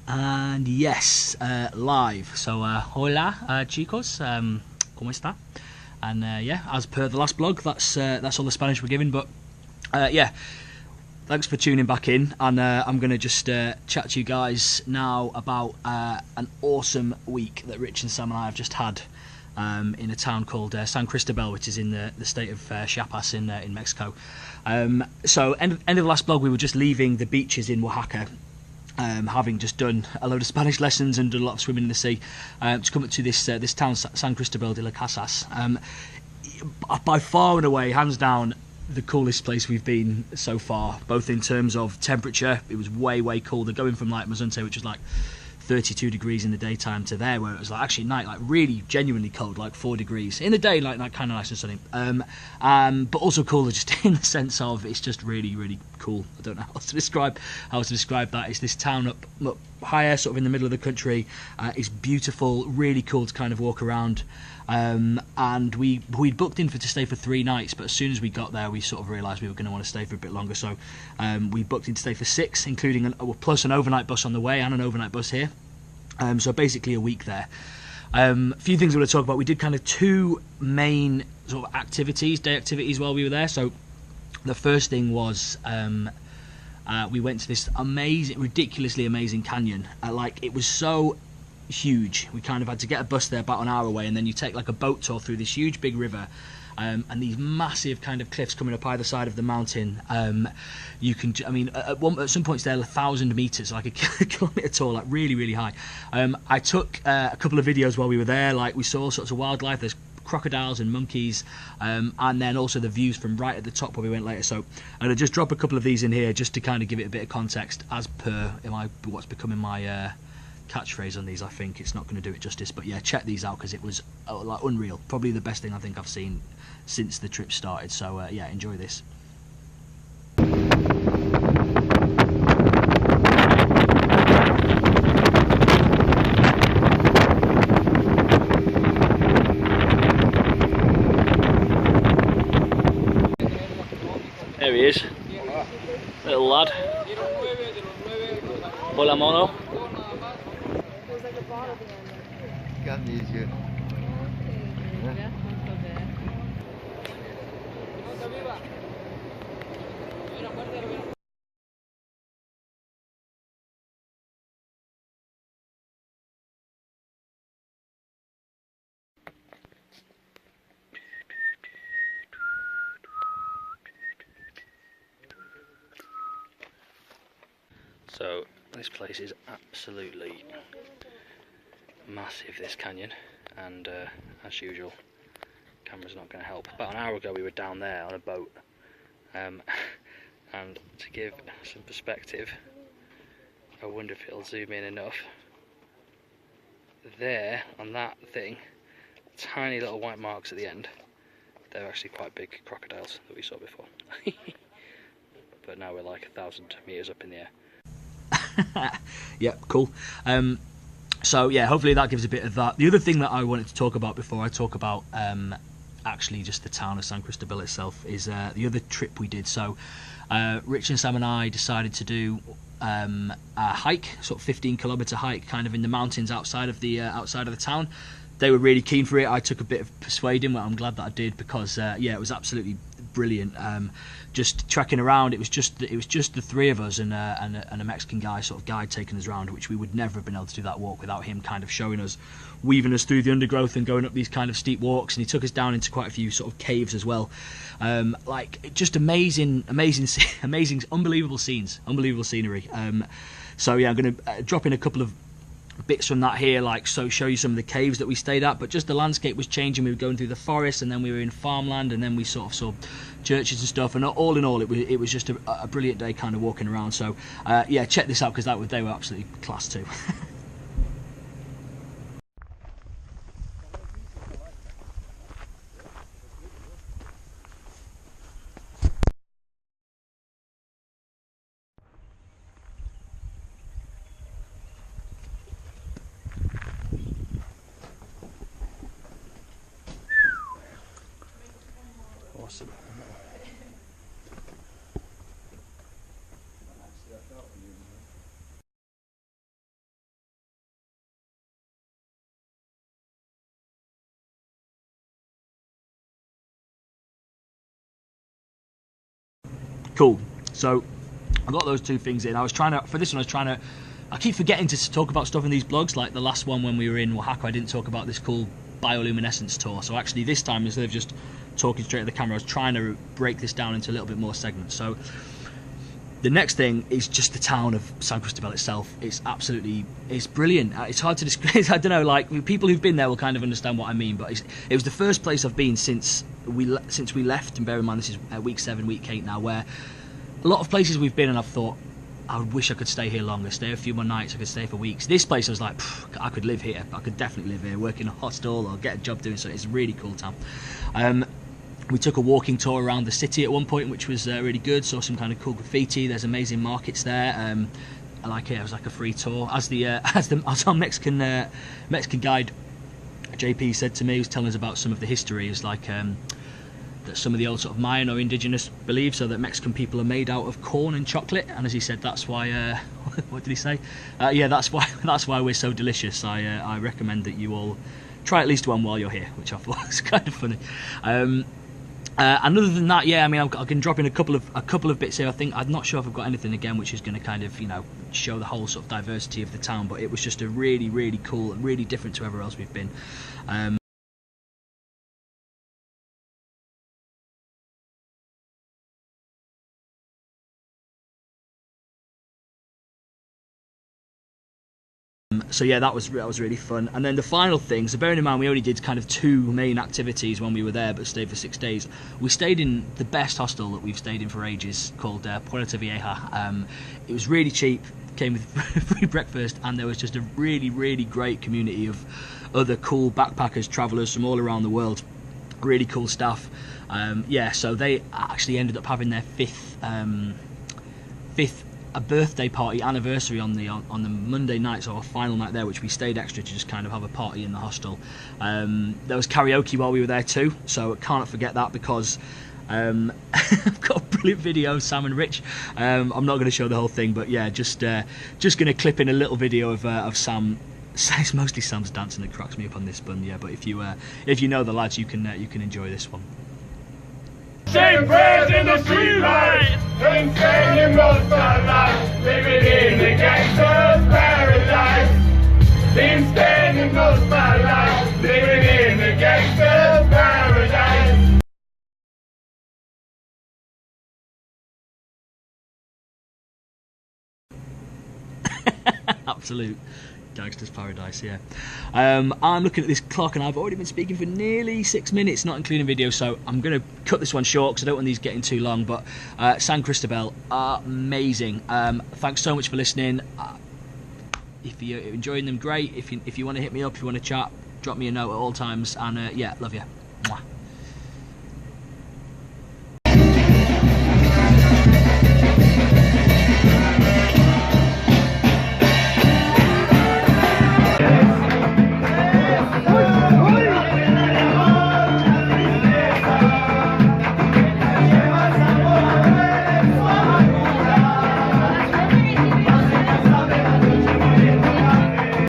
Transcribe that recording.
And yes, live. So, hola, chicos, ¿cómo está? And yeah, as per the last blog, that's all the Spanish we're giving. But yeah, thanks for tuning back in. And I'm going to just chat to you guys now about an awesome week that Rich and Sam and I have just had in a town called San Cristobal, which is in the state of Chiapas in Mexico. So, end of the last blog, we were just leaving the beaches in Oaxaca. Having just done a load of Spanish lessons and done a lot of swimming in the sea, to come up to this town, San Cristobal de las Casas. By far and away, hands down, the coolest place we've been so far, both in terms of temperature. It was way colder, going from like Mazunte, which was like 32 degrees in the daytime, to there where it was like actually night, like really genuinely cold, like 4 degrees in the day, like kind of nice and sunny, but also cooler just in the sense of it's just really cool. I don't know how to describe that. It's this town up higher, sort of in the middle of the country. It's beautiful, really cool to kind of walk around, and we'd booked in to stay for 3 nights, but as soon as we got there we sort of realised we were going to want to stay for a bit longer, so we booked in to stay for 6, including plus an overnight bus on the way and an overnight bus here. So basically a week there. A few things I want to talk about. We did kind of 2 main sort of day activities while we were there. So the first thing was we went to this ridiculously amazing canyon. Like, it was so huge, we kind of had to get a bus there about an hour away, and then you take like a boat tour through this huge big river, and these massive kind of cliffs coming up either side of the mountain. You can, I mean, at some points they're 1,000 meters, like a kilometer tall, like really high. I took a couple of videos while we were there. Like, we saw all sorts of wildlife. There's crocodiles and monkeys, and then also the views from right at the top where we went later. So I'm gonna just drop a couple of these in here just to kind of give it a bit of context, as per what's becoming my catchphrase on these. I think it's not going to do it justice, but yeah, check these out because it was like unreal. Probably the best thing I think I've seen since the trip started. So yeah, enjoy this. There he is, little lad. Hola, mono. So this place is absolutely massive, this canyon, and as usual, camera's not going to help. About an hour ago we were down there on a boat, and to give some perspective, I wonder if it'll zoom in enough. There, on that thing, tiny little white marks at the end, they're actually quite big crocodiles that we saw before. But now we're like 1,000 meters up in the air. Yeah, cool. So yeah, hopefully that gives a bit of that. The other thing that I wanted to talk about before I talk about actually just the town of San Cristobal itself is the other trip we did. So Rich and Sam and I decided to do a hike, sort of 15-kilometer hike, kind of in the mountains outside of the town. They were really keen for it. I took a bit of persuading, but I'm glad that I did, because yeah, it was absolutely brilliant. Just trekking around, it was just the 3 of us and a Mexican guy, sort of guide, taking us around, which we would never have been able to do that walk without him kind of showing us, weaving us through the undergrowth and going up these kind of steep walks. And he took us down into quite a few sort of caves as well. Like, just amazing, unbelievable scenes, unbelievable scenery. So yeah, I'm going to drop in a couple of bits from that here, like, so show you some of the caves that we stayed at, but just the landscape was changing. We were going through the forest, and then we were in farmland, and then we sort of saw churches and stuff, and all in all it was just a brilliant day kind of walking around. So yeah, check this out, because they were absolutely class too. Awesome. Cool. So I got those two things in. I was trying to, for this one, I keep forgetting to talk about stuff in these blogs. Like the last one when we were in Oaxaca, I didn't talk about this cool bioluminescence tour. So actually this time, instead of just talking straight to the camera, I was trying to break this down into a little bit more segments. So the next thing is just the town of San Cristobal itself. It's brilliant. It's hard to describe. I don't know, like people who've been there will kind of understand what I mean, but it was the first place I've been since we left, and bear in mind this is week 7, week 8 now, where a lot of places we've been and I've thought, I wish I could stay here longer, stay a few more nights, I could stay for weeks. This place I was like, I could live here, I could definitely live here, work in a hostel or get a job doing so. It's a really cool town. We took a walking tour around the city at one point, which was really good. Saw some kind of cool graffiti. There's amazing markets there. I like it. It was like a free tour. As our Mexican guide JP said to me, he was telling us about some of the history. It's like that some of the old sort of Mayan or indigenous beliefs are that Mexican people are made out of corn and chocolate. And as he said, that's why. What did he say? Yeah, that's why we're so delicious. I recommend that you all try at least one while you're here, which I thought was kind of funny. And other than that, yeah, I mean, I can drop in a couple of bits here. I'm not sure if I've got anything again which is going to kind of, you know, show the whole sort of diversity of the town. But it was just a really, really cool, really different to everywhere else we've been. So yeah, that was really fun. And then the final thing, so bearing in mind we only did kind of 2 main activities when we were there, but stayed for 6 days. We stayed in the best hostel that we've stayed in for ages, called Puerta Vieja. It was really cheap, came with free breakfast, and there was just a really, really great community of other cool backpackers, travellers from all around the world. Really cool stuff. Yeah, so they actually ended up having their fifth a birthday party anniversary on the Monday night, so our final night there, which we stayed extra to just kind of have a party in the hostel. There was karaoke while we were there too, so can't forget that, because I've got a brilliant video of Sam and Rich. I'm not going to show the whole thing, but yeah, just going to clip in a little video of Sam. It's mostly Sam's dancing that cracks me up on this bun, yeah. But if you know the lads, you can enjoy this one. Same prayers in the streetlights, and saying you most our life, living in the gangster's paradise. Been spending most of my life, living in the gangster's paradise. Absolute gangster's paradise, yeah. I'm looking at this clock and I've already been speaking for nearly 6 minutes, not including video, so I'm going to cut this one short because I don't want these getting too long. But San Cristobal, amazing. Thanks so much for listening. If you're enjoying them, great. If you want to hit me up, if you want to chat, drop me a note at all times. And yeah, love you. Mwah.